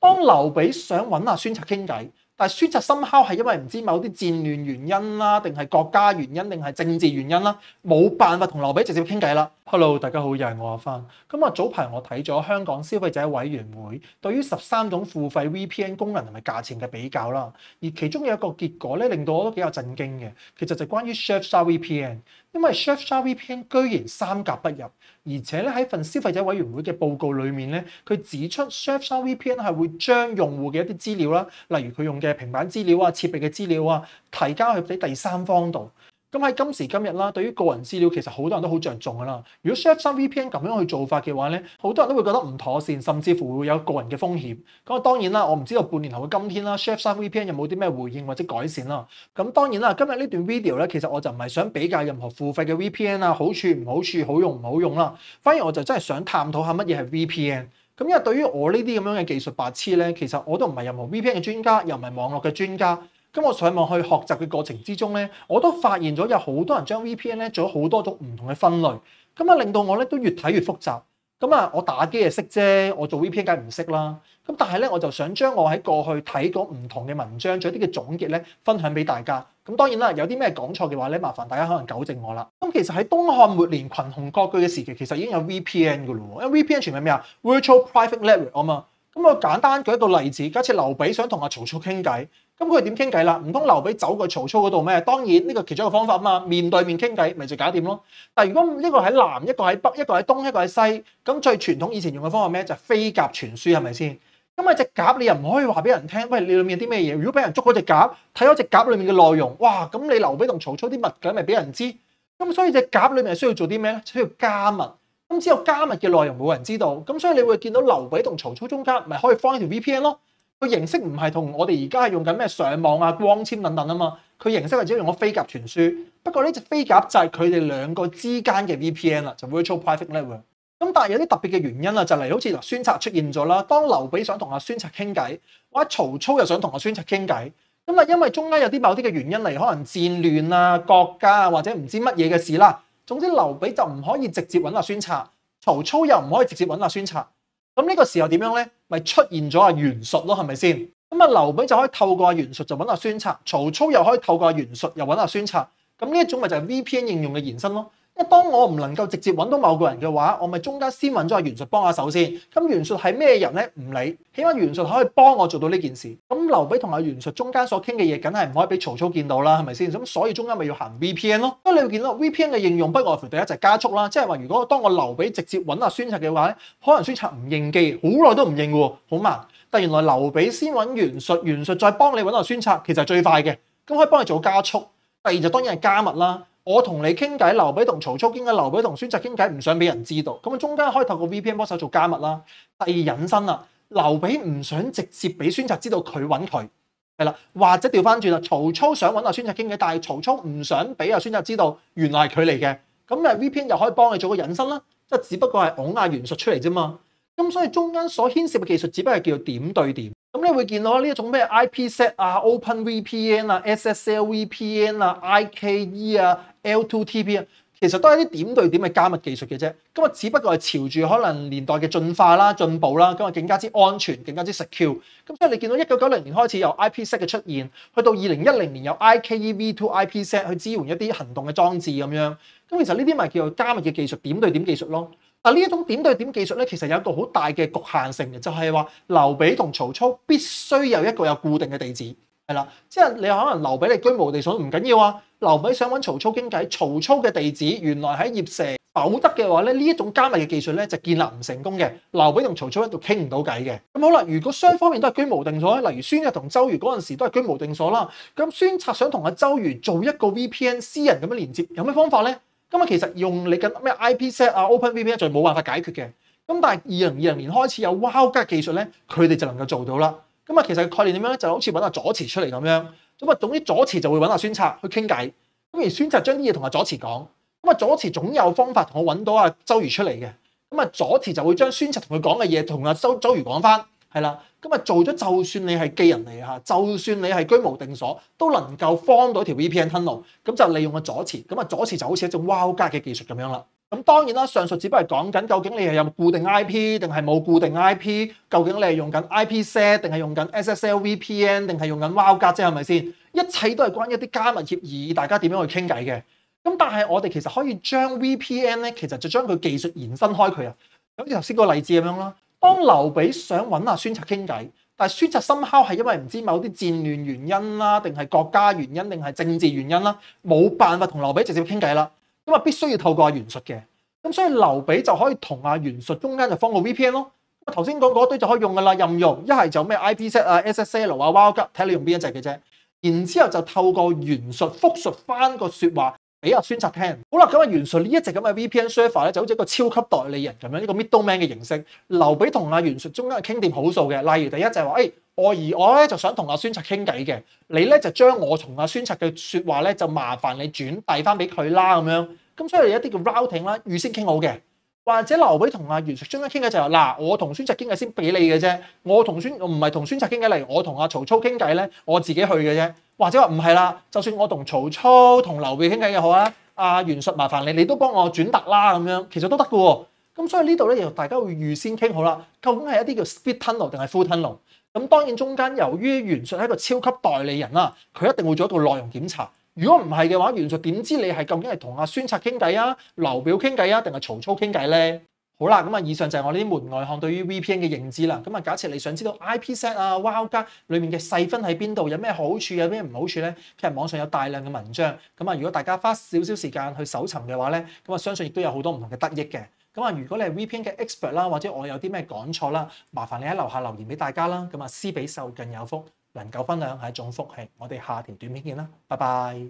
當劉備想揾阿孫策傾偈，但係孫策somehow係因為唔知某啲戰亂原因啦，定係國家原因，定係政治原因啦，冇辦法同劉備直接傾偈啦。Hello， 大家好，又係我阿番。咁早排我睇咗香港消費者委員會對於13種付費 VPN 功能同埋價錢嘅比較啦，而其中有一個結果咧，令到我都幾有震驚嘅。其實就關於 Surfshark VPN， 因為 Surfshark VPN 居然三甲不入，而且咧喺份消費者委員會嘅報告裏面咧，佢指出 Surfshark VPN 係會將用戶嘅一啲資料啦，例如佢用嘅平板資料啊、設備嘅資料啊，提交去俾第三方度。咁喺今時今日啦，對於個人資料其實好多人都好着重噶啦。如果 Surfshark VPN 咁樣去做法嘅話咧，好多人都會覺得唔妥善，甚至乎會有個人嘅風險。咁當然啦，我唔知道半年後嘅今天啦 ，Surfshark VPN 有冇啲咩回應或者改善啦。咁當然啦，今日呢段 video 咧，其實我就唔係想比較任何付費嘅 VPN 啊，好處唔好處，好用唔好用啦。反而我就真係想探討下乜嘢係 VPN。咁因為對於我呢啲咁樣嘅技術白痴咧，其實我都唔係任何 VPN 嘅專家，又唔係網絡嘅專家。咁我上網去學習嘅過程之中咧，我都發現咗有好多人將 VPN 咧做咗好多種唔同嘅分類，咁啊令到我咧都越睇越複雜。咁啊，我打機就識啫，我做 VPN 梗係唔識啦。咁但係咧，我就想將我喺過去睇過唔同嘅文章，做一啲嘅總結咧，分享俾大家。咁當然啦，有啲咩講錯嘅話咧，麻煩大家可能糾正我啦。咁其實喺東漢末年群雄割據嘅時期，其實已經有 VPN 噶啦喎，因為 VPN 全名咩啊 ？Virtual Private Network 啊嘛。咁我簡單舉一個例子，假設劉備想同阿曹操傾偈，咁佢點傾偈啦？唔通劉備走過曹操嗰度咩？當然呢個其中一個方法啊嘛，面對面傾偈咪就搞掂咯。但係如果一個喺南，一個喺北，一個喺東，一個喺西，咁最傳統以前用嘅方法咩？就係飛鴿傳書，係咪先？咁啊隻鴿你又唔可以話俾人聽，喂，你裏面有啲咩嘢？如果俾人捉嗰隻鴿，睇咗隻鴿裏面嘅內容，哇！咁你劉備同曹操啲密偈咪俾人知？咁所以隻鴿裏面係需要做啲咩咧？需要加密。咁之後加密嘅內容冇人知道，咁所以你會見到劉備同曹操中間咪可以放一條 VPN 咯。佢形式唔係同我哋而家係用緊咩上網啊、光纖等等啊嘛，佢形式係只係用咗飛鴿傳書。不過呢隻飛鴿就係佢哋兩個之間嘅 VPN 啦，就 Virtual Private Network。咁但係有啲特別嘅原因啦，就嚟好似嗱孫策出現咗啦。當劉備想同阿孫策傾偈，或者曹操又想同阿孫策傾偈，咁啊因為中間有啲某啲嘅原因嚟，可能戰亂啊、國家啊或者唔知乜嘢嘅事啦。總之劉備就唔可以直接揾阿孫策，曹操又唔可以直接揾阿孫策。咁呢個時候點樣咧？咪出現咗阿袁術咯，係咪先？咁啊劉備就可以透過阿袁術就揾阿孫策，曹操又可以透過阿袁術又揾阿孫策。咁呢一種咪就係 VPN 應用嘅延伸咯。因為當我唔能夠直接揾到某個人嘅話，我咪中間先揾咗阿袁術幫下手先。咁袁術係咩人咧？唔理，起碼袁術可以幫我做到呢件事。咁劉備同阿袁術中間所傾嘅嘢，梗係唔可以俾曹操見到啦，係咪先？咁所以中間咪要行 VPN 咯。咁你會見到 VPN 嘅應用不外乎第一就係加速啦，即係話如果當我劉備直接揾阿孫策嘅話咧，可能孫策唔應機，好耐都唔應嘅喎，好慢。但原來劉備先揾袁術，袁術再幫你揾阿孫策，其實係最快嘅，咁可以幫你做加速。第二就當然係加密啦。我同你傾偈，劉備同曹操傾偈，劉備同孫策傾偈，唔想俾人知道，咁啊中間可以透過 VPN 幫手做加密啦。第二引申啦，劉備唔想直接俾孫策知道佢揾佢，係啦，或者調翻轉啦，曹操想揾阿孫策傾偈，但係曹操唔想俾阿孫策知道原來係佢嚟嘅，咁啊 VPN 又可以幫你做個引申啦，即係只不過係拱阿袁術出嚟啫嘛。咁所以中間所牽涉嘅技術只不過係叫做點對點。咁你會見到呢一種咩 IPsec 啊、OpenVPN 啊、SSL VPN 啊、IKE 啊、L2TP 啊，其實都係啲點對點嘅加密技術嘅啫。咁啊，只不過係朝住可能年代嘅進化啦、進步啦，咁啊更加之安全、更加之 secure。咁所以你見到1990年開始有 IPsec 嘅出現，去到2010年有 IKE V2 IPsec 去支援一啲行動嘅裝置咁樣。咁其實呢啲咪叫做加密嘅技術、點對點技術咯。但呢一種點對點技術咧，其實有一個好大嘅局限性嘅，就係話劉備同曹操必須有一個有固定嘅地址，係啦，即係你可能劉備你居無定所唔緊要啊，劉備想揾曹操傾偈，曹操嘅地址原來喺鄴城，否則嘅話咧，呢一種加密嘅技術咧就建立唔成功嘅，劉備同曹操喺度傾唔到偈嘅。咁好啦，如果雙方面都係居無定所，例如孫策同周瑜嗰陣時都係居無定所啦，咁孫策想同阿周瑜做一個 VPN 私人咁樣連接，有咩方法咧？咁啊，其實用你嘅咩 IPsec 啊、OpenVPN 就冇辦法解決嘅。咁但係2020年開始有 Wildcard 技術咧，佢哋就能夠做到啦。咁啊，其實概念點樣咧？就好似揾阿左慈出嚟咁樣。咁啊，總之左慈就會揾阿孫策去傾偈。咁而孫策將啲嘢同阿左慈講。咁啊，左慈總有方法同我揾到阿周瑜出嚟嘅。咁啊，左慈就會將孫策同佢講嘅嘢同阿周瑜講翻。係啦，咁啊做咗，就算你係寄人嚟嚇，就算你係居無定所，都能夠放到條 VPN tunnel，咁就利用個左慈，咁啊左慈就好似一種 Wildcard 嘅技術咁樣啦。咁當然啦，上述只不過係講緊究竟你係有固定 IP 定係冇固定 IP，究竟你係用緊 IPsec 定係用緊 SSL VPN 定係用緊 Wildcard 啫，係咪先？一切都係關於一啲加密協議，大家點樣去傾偈嘅。咁但係我哋其實可以將 VPN 咧，其實就將佢技術延伸開佢啊。好似頭先個例子咁樣啦，當劉備想揾阿孫策傾偈，但係孫策somehow係因為唔知某啲戰亂原因啦，定係國家原因，定係政治原因啦，冇辦法同劉備直接傾偈啦。咁啊，必須要透過阿袁術嘅，咁所以劉備就可以同阿袁術中間就放個 VPN 咯。咁頭先講嗰堆就可以用噶啦，任用一係就咩 IPsec 啊、SSL 啊、Wildcard，睇你用邊一隻嘅啫。然之後就透過袁術複述翻個説話俾阿孫策聽。好啦，咁啊袁術呢一隻咁嘅 VPN server 咧，就好似一個超級代理人咁樣，呢個 middleman 嘅形式。劉備同阿袁術中間傾掂好數嘅，例如第一就係話，我咧就想同阿孫策傾偈嘅，你咧就將我同阿孫策嘅説話咧就麻煩你轉遞翻俾佢啦咁樣。咁所以有一啲叫 routing 啦，預先傾好嘅，或者劉備同阿袁術中間傾偈就係嗱，我同孫策傾偈先俾你嘅啫，我唔係同孫策傾偈嚟，我同阿曹操傾偈咧，我自己去嘅啫。或者話唔係啦，就算我同曹操同劉備傾偈嘅好啊，阿袁術麻煩你，你都幫我轉達啦咁樣，其實都得嘅喎。咁所以呢度咧，大家會預先傾好啦，究竟係一啲叫 split tunnel 定係 full tunnel。咁當然中間由於袁術係一個超級代理人啦，佢一定會做一個內容檢查。如果唔係嘅話，袁術點知你係究竟係同阿孫策傾偈啊、劉表傾偈啊，定係曹操傾偈咧？好啦，咁啊，以上就係我呢啲門外漢對於 VPN 嘅認知啦。咁啊，假設你想知道 IPsec 啊、Wildcard 裏面嘅細分喺邊度，有咩好處，有咩唔好處咧？其實網上有大量嘅文章。咁啊，如果大家花少少時間去搜尋嘅話咧，咁啊，相信亦都有好多唔同嘅得益嘅。咁啊，如果你係 VPN 嘅 expert 啦，或者我有啲咩講錯啦，麻煩你喺樓下留言俾大家啦。咁啊，施比受更有福，能夠分享係一種福氣。我哋下條短片見啦，拜拜。